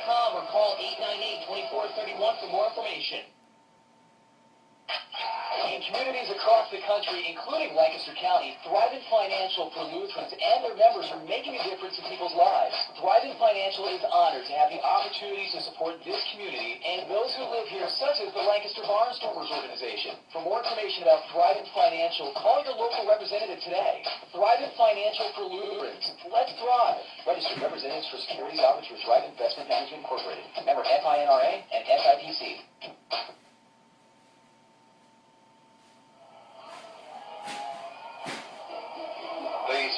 or call 898-2431 for more information. In communities across the country, including Lancaster County, Thrivent Financial for Lutherans and their members are making a difference in people's lives. Thrivent Financial is honored to have the opportunity to support this community and those who live here, such as the Lancaster Barnstormers organization. For more information about Thrivent Financial, call your local representative today. Thrivent Financial for Lutherans. Let's thrive. Registered representatives for securities offered through Thrivent Investment Management Incorporated. Member FINRA and SIPC.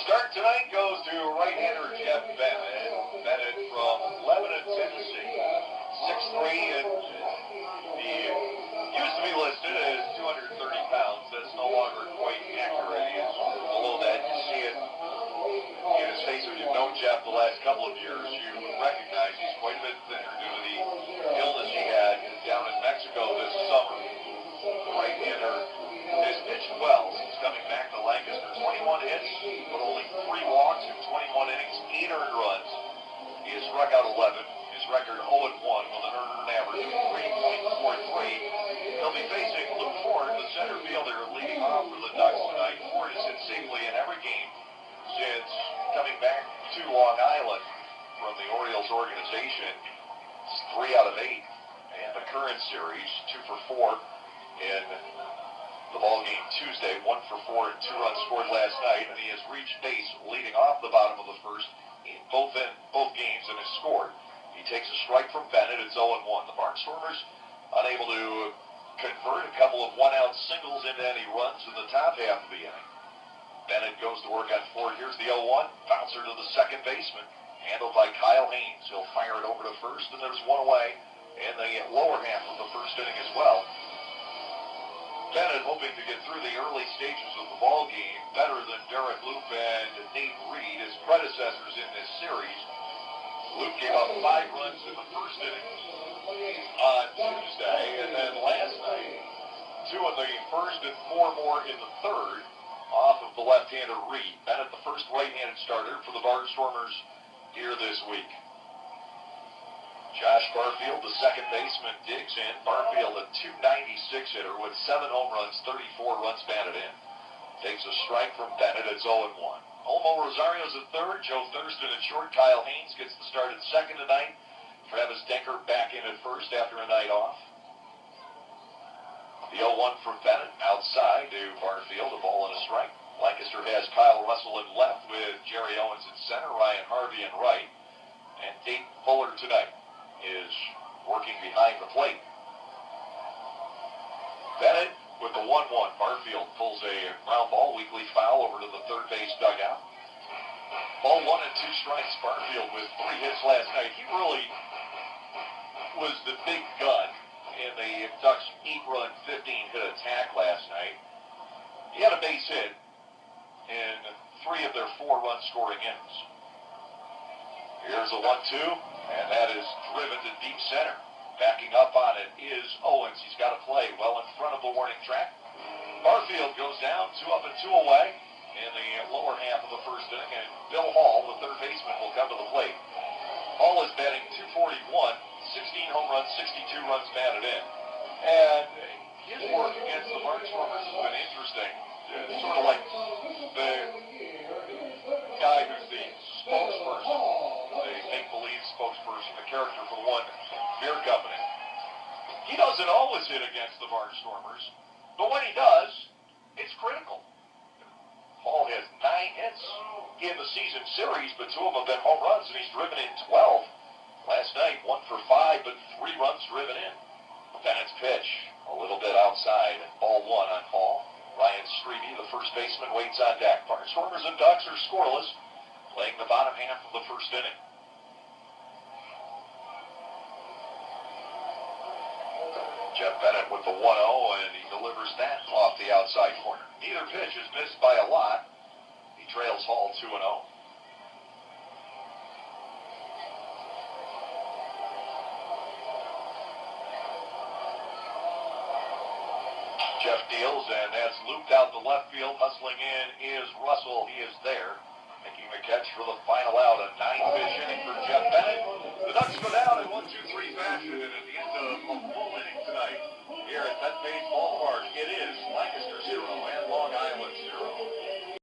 Start tonight goes to right-hander Jeff Bennett. Bennett from Lebanon, Tennessee. 6'3", and he used to be listed as 230 pounds. That's no longer quite accurate. He is below that. You see it in his face. If you've known Jeff the last couple of years, you recognize he's quite a bit thinner due to the illness he had down in Mexico this summer. The right-hander has pitched well since coming back to Lancaster. 21 hits, but only 3 walks in 21 innings, 8 earned runs. He has struck out 11. His record 0-1 with an earned average of 3.43. He'll be facing Luke Ford, the center fielder, leading off for the Ducks tonight. Ford has hit safely in every game since coming back to Long Island from the Orioles organization. It's 3 out of 8 in the current series, 2 for 4 in the ball game Tuesday, 1 for 4 and 2 runs scored last night, and he has reached base leading off the bottom of the first in both games and has scored. He takes a strike from Bennett. It's 0-1. The Barnstormers unable to convert a couple of one-out singles into any runs in the top half of the inning. Bennett goes to work on Ford. Here's the 0-1. Bouncer to the second baseman, handled by Kyle Haynes. He'll fire it over to first, and there's one away in the lower half of the first inning as well. Bennett hoping to get through the early stages of the ball game better than Derek Loop and Nate Reed, his predecessors in this series. Loop gave up 5 runs in the first inning on Tuesday, and then last night, 2 in the first and 4 more in the third off of the left-hander Reed. Bennett, the first right-handed starter for the Barnstormers here this week. Josh Barfield, the second baseman, digs in. Barfield, a .296 hitter with 7 home runs, 34 runs batted in. Takes a strike from Bennett. It's 0-1. Olmo Rosario's at third. Joe Thurston at short. Kyle Haynes gets the start at second tonight. Travis Denker back in at first after a night off. The 0-1 from Bennett outside to Barfield. A ball and a strike. Lancaster has Kyle Russell in left with Jerry Owens in center, Ryan Harvey in right, and Dayton Fuller tonight is working behind the plate. Bennett with the 1-1. Barfield pulls a ground ball, weakly foul over to the third base dugout. Ball 1 and 2 strikes. Barfield with 3 hits last night. He really was the big gun in the Ducks' 8-run, 15-hit attack last night. He had a base hit in 3 of their 4-run scoring innings. Here's a 1-2. And that is driven to deep center. Backing up on it is Owens. He's got to play well in front of the warning track. Barfield goes down, 2 up and 2 away in the lower half of the first inning. And Bill Hall, the third baseman, will come to the plate. Hall is batting .241, 16 home runs, 62 runs batted in. And his work against the Barnstormers has been interesting. Sort of like the guy who's the spokesperson, the make-believe spokesperson, the character for one beer company. He doesn't always hit against the Barnstormers, but when he does, it's critical. Hall has 9 hits in the season series, but 2 of them have been home runs, and he's driven in 12. Last night, 1 for 5, but 3 runs driven in. Bennett's pitch, a little bit outside, ball 1 on Hall. Ryan Strebe, the first baseman, waits on deck. Barnstormers and Ducks are scoreless, playing the bottom half of the first inning. Jeff Bennett with the 1-0, and he delivers that off the outside corner. Neither pitch is missed by a lot. He trails Hall 2-0. Jeff deals, and that's looped out the left field. Hustling in is Russell. He is there, making the catch for the final out. A 9-pitch inning for Jeff Bennett. The Ducks go down in 1 That baseball